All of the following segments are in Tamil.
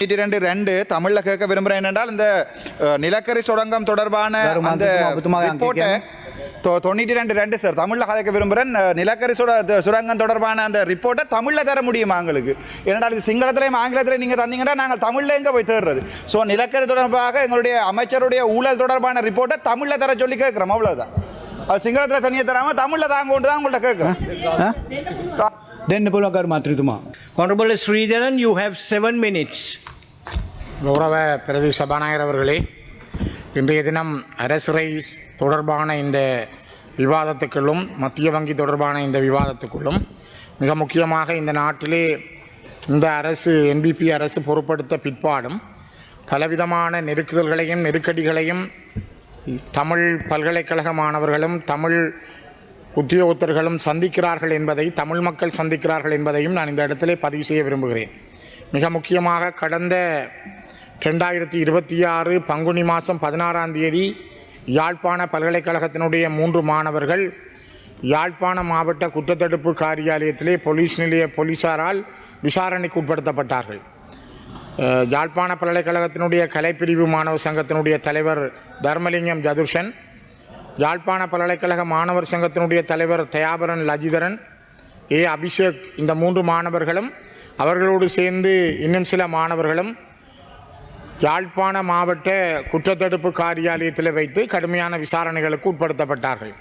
92(2) தமிழில் கேட்க விரும்புகிறேன் என்றால் இந்த நிலக்கரி சுரங்கம் தொடர்பான அந்த ரிப்போர்ட்டை 92(2) சார் தமிழில் கதைக்க விரும்புகிறேன். நிலக்கரி சுரங்கம் தொடர்பான அந்த ரிப்போர்ட்டை தமிழில் தர முடியுமா எங்களுக்கு? ஏனென்றால் இது சிங்களத்திலையும் ஆங்கிலத்திலையும் நீங்கள் தந்தீங்கன்னா நாங்கள் தமிழில் எங்கே போய் தேடுறது? ஸோ நிலக்கரி தொடர்பாக எங்களுடைய அமைச்சருடைய ஊழல் தொடர்பான ரிப்போர்ட்டை தமிழில் தர சொல்லி கேட்குறோம், அவ்வளோதான். அது சிங்களத்தில் தனியாக தராமல் தமிழில் தாங்க கொண்டு தான் உங்கள்கிட்ட கேட்குறேன். Honorable Sridharan, you have 7 minutes. கௌரவ பிரதி சபாநாயகர் அவர்களே, இன்றைய தினம் அரசுரை தொடர்பான இந்த விவாதத்துக்குள்ளும் மத்திய வங்கி தொடர்பான இந்த விவாதத்துக்குள்ளும் மிக முக்கியமாக இந்த நாட்டிலே இந்த அரசு NPP அரசு பொறுப்படுத்த பிற்பாடும் பலவிதமான நெருக்குதல்களையும் நெருக்கடிகளையும் தமிழ் பல்கலைக்கழக மாணவர்களும் தமிழ் உத்தியோகத்தர்களும் சந்திக்கிறார்கள் என்பதை, தமிழ் மக்கள் சந்திக்கிறார்கள் என்பதையும் நான் இந்த இடத்திலே பதிவு செய்ய விரும்புகிறேன். மிக முக்கியமாக கடந்த 2026 பங்குனி மாதம் 16ஆம் தேதி யாழ்ப்பாண பல்கலைக்கழகத்தினுடைய 3 மாணவர்கள் யாழ்ப்பாண மாவட்ட குற்றத்தடுப்பு காரியாலயத்திலே போலீசாரால் விசாரணைக்கு உட்படுத்தப்பட்டார்கள். யாழ்ப்பாண பல்கலைக்கழகத்தினுடைய கலைப்பிரிவு மாணவர் சங்கத்தினுடைய தலைவர் தர்மலிங்கம் ஜதுர்ஷன், யாழ்ப்பாண பல்கலைக்கழக மாணவர் சங்கத்தினுடைய தலைவர் தயாபரன் லஜிதரன், அபிஷேக், இந்த 3 மாணவர்களும் அவர்களோடு சேர்ந்து இன்னும் சில மாணவர்களும் யாழ்ப்பாண மாவட்ட குற்றத்தடுப்பு காரியாலயத்தில் வைத்து கடுமையான விசாரணைகளுக்கு உட்படுத்தப்பட்டார்கள்.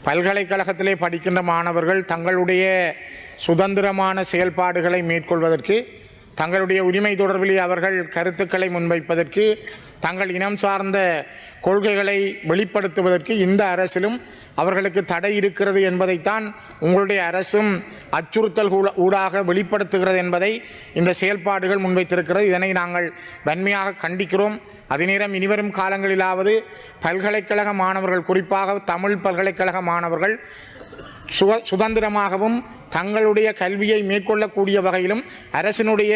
பல்கலைக்கழகத்திலே படிக்கின்ற மாணவர்கள் தங்களுடைய சுதந்திரமான செயல்பாடுகளை மேற்கொள்வதற்கு, தங்களுடைய உரிமை தொடர்பிலே அவர்கள் கருத்துக்களை முன்வைப்பதற்கு, தங்கள் இனம் சார்ந்த கொள்கைகளை வெளிப்படுத்துவதற்கு இந்த அரசிலும் அவர்களுக்கு தடை இருக்கிறது என்பதைத்தான் உங்களுடைய அரசும் அச்சுறுத்தல் ஊடாக வெளிப்படுத்துகிறது என்பதை இந்த செயல்பாடுகள் முன்வைத்திருக்கிறது. இதனை நாங்கள் வன்மையாக கண்டிக்கிறோம். அதே நேரம் இனிவரும் காலங்களிலாவது பல்கலைக்கழக மாணவர்கள், குறிப்பாக தமிழ் பல்கலைக்கழக மாணவர்கள் சுதந்திரமாகவும் தங்களுடைய கல்வியை மேற்கொள்ளக்கூடிய வகையிலும் அரசினுடைய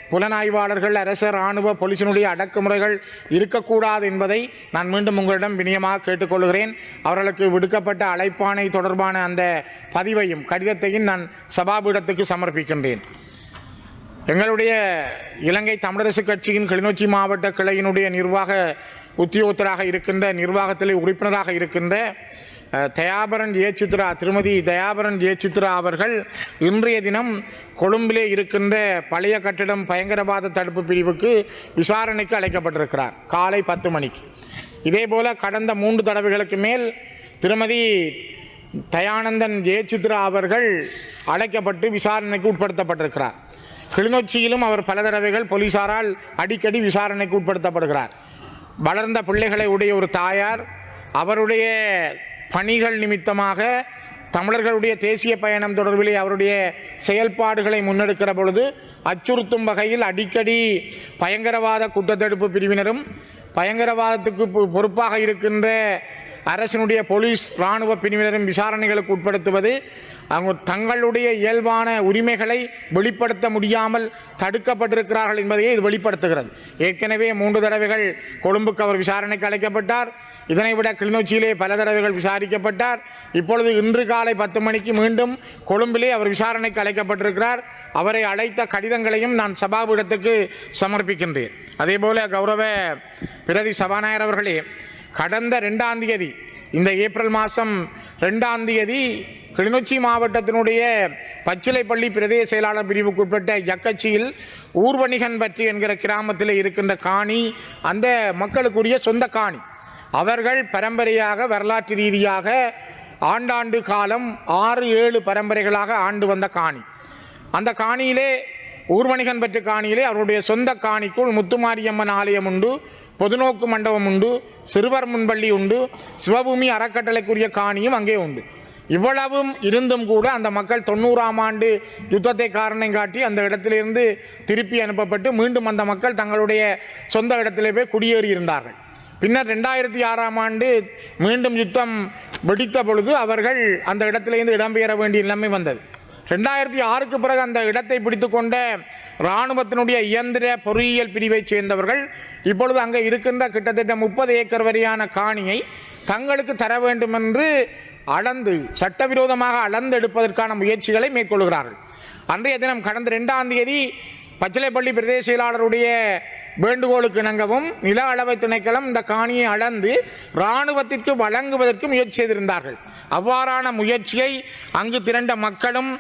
புலனாய்வாளர்கள், அரச இராணுவ போலீசினுடைய அடக்குமுறைகள் இருக்கக்கூடாது என்பதை நான் மீண்டும் உங்களிடம் வினயமாக கேட்டுக்கொள்கிறேன். அவர்களுக்கு விடுக்கப்பட்ட அழைப்பாணை தொடர்பான அந்த பதிவையும் கடிதத்தையும் நான் சபாபீடத்துக்கு சமர்ப்பிக்கின்றேன். எங்களுடைய இலங்கை தமிழரசு கட்சியின் கிளிநொச்சி மாவட்ட கிளையினுடைய நிர்வாக உத்தியோகத்தராக இருக்கின்ற, நிர்வாகத்திலே உறுப்பினராக இருக்கின்ற திருமதி தயாபரன் சித்ரா அவர்கள் இன்றைய தினம் கொழும்பிலே இருக்கின்ற பழைய கட்டிடம் பயங்கரவாத தடுப்பு பிரிவுக்கு விசாரணைக்கு அழைக்கப்பட்டிருக்கிறார் காலை 10 மணிக்கு. இதேபோல கடந்த 3 தடவைகளுக்கு மேல் திருமதி தயானந்தன் சித்ரா அவர்கள் அழைக்கப்பட்டு விசாரணைக்கு உட்படுத்தப்பட்டிருக்கிறார். கிளிநொச்சியிலும் அவர் பல தடவைகள் போலீசாரால் அடிக்கடி விசாரணைக்கு உட்படுத்தப்படுகிறார். வளர்ந்த பிள்ளைகளை உடைய ஒரு தாயார் அவருடைய பணிகள் நிமித்தமாக தமிழர்களுடைய தேசிய பயணம் தொடர்பிலே அவருடைய செயல்பாடுகளை முன்னெடுக்கிற பொழுது அச்சுறுத்தும் வகையில் அடிக்கடி பயங்கரவாத குற்றத்தடுப்பு பிரிவினரும் பயங்கரவாதத்துக்கு பொறுப்பாக இருக்கின்ற அரசினுடைய போலீஸ் இராணுவ பிரிவினரும் விசாரணைகளுக்கு உட்படுத்துவது, அவங்க தங்களுடைய இயல்பான உரிமைகளை வெளிப்படுத்த முடியாமல் தடுக்கப்பட்டிருக்கிறார்கள் என்பதையே இது வெளிப்படுத்துகிறது. ஏற்கனவே 3 தடவைகள் கொழும்புக்கு அவர் விசாரணைக்கு அழைக்கப்பட்டார். இதனை விட கிளிநொச்சியிலே பல தடவைகள் விசாரிக்கப்பட்டார். இப்பொழுது இன்று காலை 10 மணிக்கு மீண்டும் கொழும்பிலே அவர் விசாரணைக்கு அழைக்கப்பட்டிருக்கிறார். அவரை அழைத்த கடிதங்களையும் நான் சபாபீடத்துக்கு சமர்ப்பிக்கின்றேன். அதேபோல கௌரவ பிரதி சபாநாயகர் அவர்களே, கடந்த 2ஆம் தேதி, இந்த ஏப்ரல் மாதம் 2ஆம் தேதி கிளிநொச்சி மாவட்டத்தினுடைய பச்சிலைப்பள்ளி பிரதேச செயலாளர் பிரிவுக்கு உட்பட்ட யக்கச்சியில் ஊர்வணிகன் பற்றி என்கிற கிராமத்தில் இருக்கின்ற காணி அந்த மக்களுக்குரிய சொந்த காணி. அவர்கள் பரம்பரையாக வரலாற்று ரீதியாக ஆண்டாண்டு காலம் 6-7 பரம்பரைகளாக ஆண்டு வந்த காணி. அந்த காணியிலே, ஊர்வணிகன் பற்றி காணியிலே அவருடைய சொந்த காணிக்குள் முத்துமாரியம்மன் ஆலயம் உண்டு, பொதுநோக்கு மண்டபம் உண்டு, சிறுவர் முன்பள்ளி உண்டு, சிவபூமி அறக்கட்டளைக்குரிய காணியும் அங்கே உண்டு. இவ்வளவும் இருந்தும் கூட அந்த மக்கள் 90ஆம் ஆண்டு யுத்தத்தை காரணம் காட்டி அந்த இடத்திலிருந்து திருப்பி அனுப்பப்பட்டு மீண்டும் அந்த மக்கள் தங்களுடைய சொந்த இடத்திலே போய் குடியேறி இருந்தார்கள். பின்னர் 2006ஆம் ஆண்டு மீண்டும் யுத்தம் வெடித்த பொழுது அவர்கள் அந்த இடத்திலிருந்து இடம்பெயர வேண்டிய நிலைமை வந்தது. 2006க்கு பிறகு அந்த இடத்தை பிடித்து கொண்ட இராணுவத்தினுடைய இயந்திர பொறியியல் பிரிவைச் சேர்ந்தவர்கள் இப்பொழுது அங்கே இருக்கின்ற கிட்டத்தட்ட 30 ஏக்கர் வரையான காணியை தங்களுக்கு தர வேண்டும் என்று சட்டவிரோதமாக அளந்து எடுப்பதற்கான முயற்சிகளை மேற்கொள்கிறார்கள். அன்றைய தினம் கடந்த 2ஆம் தேதி பச்சிலைப்பள்ளி பிரதேச செயலாளருடைய வேண்டுகோளுக்கு இணங்கவும் நில அளவை திணைக்களம் இந்த காணியை அளந்து இராணுவத்திற்கு வழங்குவதற்கு முயற்சி செய்திருந்தார்கள். அவ்வாறான முயற்சியை அங்கு திரண்ட மக்களும்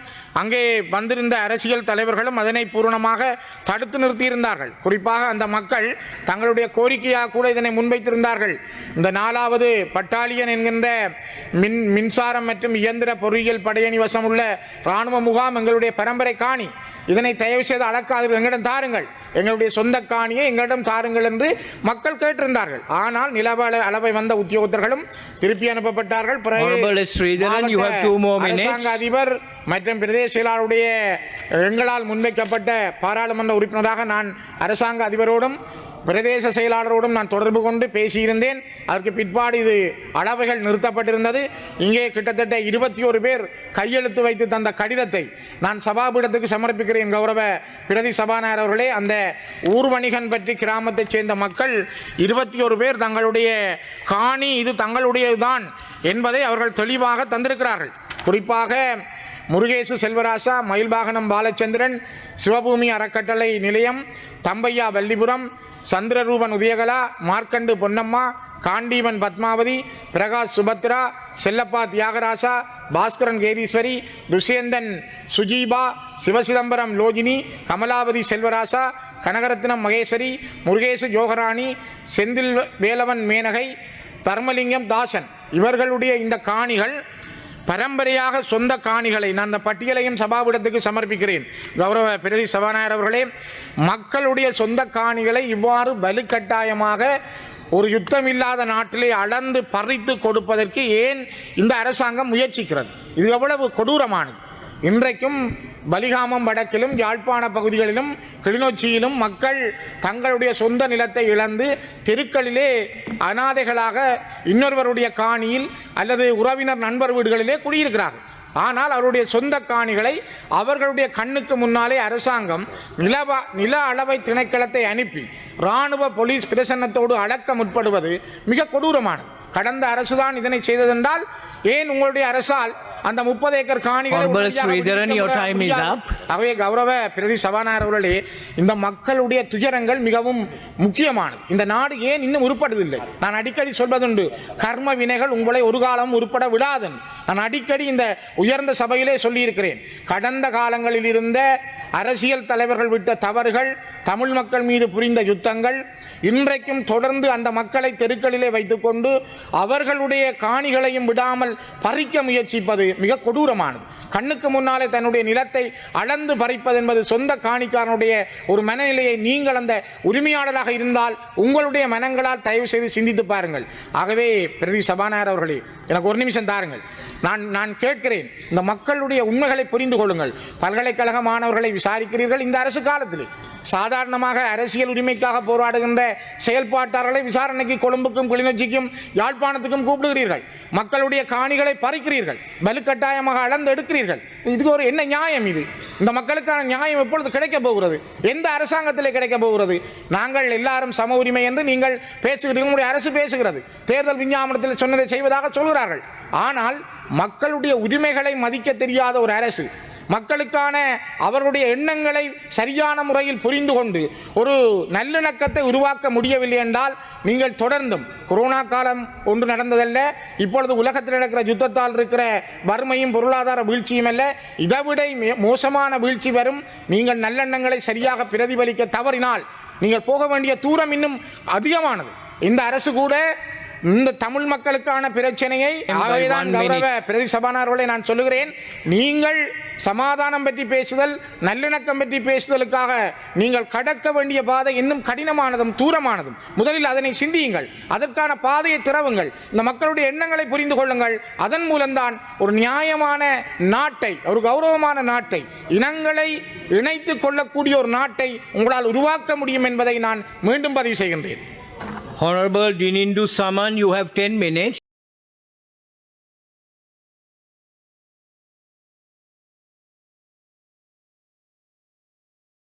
அங்கே வந்திருந்த அரசியல் தலைவர்களும் அதனை பூரணமாக தடுத்து நிறுத்தியிருந்தார்கள். குறிப்பாக அந்த மக்கள் தங்களுடைய கோரிக்கையாக கூட இதனை முன்வைத்திருந்தார்கள். இந்த 4வது பட்டாலியன் என்கின்ற மின்சாரம் மற்றும் இயந்திர பொறியியல் படையணி வசம் உள்ள இராணுவ முகாம் எங்களுடைய பரம்பரை காணி, இதனை தயவு செய்து அளக்காதீர்கள், எங்களிடம் தாருங்கள், எங்களுடைய சொந்த காணியை எங்களிடம் தாருங்கள் என்று மக்கள் கேட்டிருந்தார்கள். ஆனால் நில அளவை வந்த உத்தியோகத்தர்களும் திருப்பி அனுப்பப்பட்டார்கள். அரசாங்க அதிபர் மற்றும் பிரதேச செயலாளருடைய எங்களால் முன்வைக்கப்பட்ட பாராளுமன்ற உறுப்பினராக நான் அரசாங்க அதிபரோடும் பிரதேச செயலாளரோடும் நான் தொடர்பு கொண்டு பேசியிருந்தேன். அதற்கு பிற்பாடு இது அளவைகள் நிறுத்தப்பட்டிருந்தது. இங்கே கிட்டத்தட்ட 21 பேர் கையெழுத்து வைத்து தந்த கடிதத்தை நான் சபாபீடத்துக்கு சமர்ப்பிக்கிறேன். கௌரவ பிரதி சபாநாயகர் அவர்களே, அந்த ஊர்வணிகன் பற்றி கிராமத்தைச் சேர்ந்த மக்கள் 21 பேர் தங்களுடைய காணி இது தங்களுடையதுதான் என்பதை அவர்கள் தெளிவாக தந்திருக்கிறார்கள். குறிப்பாக முருகேசு செல்வராசா, மயில்வாகனம் பாலச்சந்திரன், சிவபூமி அறக்கட்டளை நிலையம், தம்பையா வல்லிபுரம், சந்திரரூபன் உதயகலா, மார்க்கண்டு பொன்னம்மா, காண்டீவன் பத்மாவதி, பிரகாஷ் சுபத்ரா, செல்லப்பா தியாகராசா, பாஸ்கரன் கேதீஸ்வரி, துஷ்யந்தன் சுஜீபா, சிவசிதம்பரம் லோஜினி, கமலாவதி செல்வராசா, கனகரத்னம் மகேஸ்வரி, முருகேசு ஜோகராணி, செந்தில் வேலவன் மேனகை, தர்மலிங்கம் தாசன் இவர்களுடைய இந்த காணிகள் பரம்பரையாக சொந்த காணிகளை நான் அந்த பட்டியலையும் சபாபீடத்துக்கு சமர்ப்பிக்கிறேன். கௌரவ பிரதி சபாநாயகர் அவர்களே, மக்களுடைய சொந்த காணிகளை இவ்வாறு வலுக்கட்டாயமாக ஒரு யுத்தம் இல்லாத நாட்டிலே அளந்து பறித்து கொடுப்பதற்கு ஏன் இந்த அரசாங்கம் முயற்சிக்கிறது? இது எவ்வளவு கொடூரமானது! இன்றைக்கும் பலிகாமம் வடக்கிலும் யாழ்ப்பாண பகுதிகளிலும் கிளிநொச்சியிலும் மக்கள் தங்களுடைய சொந்த நிலத்தை இழந்து தெருக்களிலே அனாதைகளாக இன்னொருவருடைய காணியில் அல்லது உறவினர் நண்பர் வீடுகளிலே குடியிருக்கிறார்கள். ஆனால் அவருடைய சொந்த காணிகளை அவர்களுடைய கண்ணுக்கு முன்னாலே அரசாங்கம் நில அளவை திணைக்களத்தை அனுப்பி இராணுவ போலீஸ் பிரசன்னத்தோடு அளக்க முற்படுவது மிக கொடூரமானது. கடந்த அரசுதான் இதனை செய்ததென்றால் ஏன் உங்களுடைய அரசால் அந்த 30 ஏக்கர் காணிகளை அவை கௌரவ பிரதி சபாநாயகர் அவர்களே, இந்த மக்களுடைய துயரங்கள் மிகவும் முக்கியமானது. இந்த நாடு ஏன் இன்னும் உருப்படுவதில்லை? நான் அடிக்கடி சொல்வதுண்டு, கர்ம வினைகள் உங்களை ஒரு காலம் உருப்பட விடாதன். நான் அடிக்கடி இந்த உயர்ந்த சபையிலே சொல்லியிருக்கிறேன். கடந்த காலங்களில் இருந்த அரசியல் தலைவர்கள் விட்ட தவறுகள், தமிழ் மக்கள் மீது புரிந்த யுத்தங்கள், இன்றைக்கும் தொடர்ந்து அந்த மக்களை தெருக்களிலே வைத்துக்கொண்டு அவர்களுடைய காணிகளையும் விடாமல் பறிக்க முயற்சிப்பது மிக கொடூரமானது. கண்ணுக்கு முன்னாலே தன்னுடைய நிலத்தை அளந்து பறிப்பது என்பது சொந்த காணிக்காரனுடைய ஒரு மனநிலையை நீங்கள் அந்த உரிமையாளராக இருந்தால் உங்களுடைய மனங்களால் தயவு செய்து சிந்தித்து பாருங்கள். ஆகவே பிரதி சபாநாயகர் அவர்களே, எனக்கு ஒரு நிமிஷம் தாருங்கள். நான் கேட்கிறேன், இந்த மக்களுடைய உண்மைகளை புரிந்து கொள்ளுங்கள். பல்கலைக்கழக மாணவர்களை விசாரிக்கிறீர்கள். இந்த அரசு காலத்தில் சாதாரணமாக அரசியல் உரிமைக்காக போராடுகின்ற செயல்பாட்டாளர்களை விசாரணைக்கு கொழும்புக்கும் கிளிநொச்சிக்கும் யாழ்ப்பாணத்துக்கும் கூப்பிடுகிறீர்கள். மக்களுடைய காணிகளை பறிக்கிறீர்கள், வலுக்கட்டாயமாக அளந்து எடுக்கிறீர்கள். இதுக்கு ஒரு என்ன நியாயம்? இது இந்த மக்களுக்கான நியாயம் எப்பொழுது கிடைக்க போகிறது? எந்த அரசாங்கத்தில் கிடைக்க போகிறது? நாங்கள் எல்லாரும் சம உரிமை என்று நீங்கள் பேசுகிறீர்கள், உங்களுடைய அரசு பேசுகிறது, தேர்தல் விஞ்ஞாபனத்தில் சொன்னதை செய்வதாக சொல்கிறார்கள். ஆனால் மக்களுடைய உரிமைகளை மதிக்க தெரியாத ஒரு அரசு, மக்களுக்கான அவர்களுடைய எண்ணங்களை சரியான முறையில் புரிந்து கொண்டு ஒரு நல்லிணக்கத்தை உருவாக்க முடியவில்லை என்றால் நீங்கள் தொடர்ந்தும் கொரோனா காலம் ஒன்று நடந்ததல்ல, இப்பொழுது உலகத்தில் நடக்கிற யுத்தத்தால் இருக்கிற வறுமையும் பொருளாதார வீழ்ச்சியும் அல்ல, இதைவிட மோசமான வீழ்ச்சி வரும். நீங்கள் நல்லெண்ணங்களை சரியாக பிரதிபலிக்க தவறினால் நீங்கள் போக வேண்டிய தூரம் இன்னும் அதிகமானது. இந்த அரசு கூட இந்த தமிழ் மக்களுக்கான பிரச்சனையை, ஆகவேதான் கௌரவ பிரதி சபாநாயகர்களை நான் சொல்லுகிறேன், நீங்கள் சமாதானம் பற்றி பேசுதல், நல்லிணக்கம் பற்றி பேசுதலுக்காக நீங்கள் கடக்க வேண்டிய பாதை இன்னும் கடினமானதும் தூரமானதும். முதலில் அதனை சிந்தியுங்கள், அதற்கான பாதையை திறவுங்கள், இந்த மக்களுடைய எண்ணங்களை புரிந்து கொள்ளுங்கள். அதன் மூலம்தான் ஒரு நியாயமான நாட்டை, ஒரு கௌரவமான நாட்டை, இனங்களை இணைத்து கொள்ளக்கூடிய ஒரு நாட்டை உங்களால் உருவாக்க முடியும் என்பதை நான் மீண்டும் பதிவு செய்கின்றேன். Honorable Dinindu Saman, you have 10 minutes.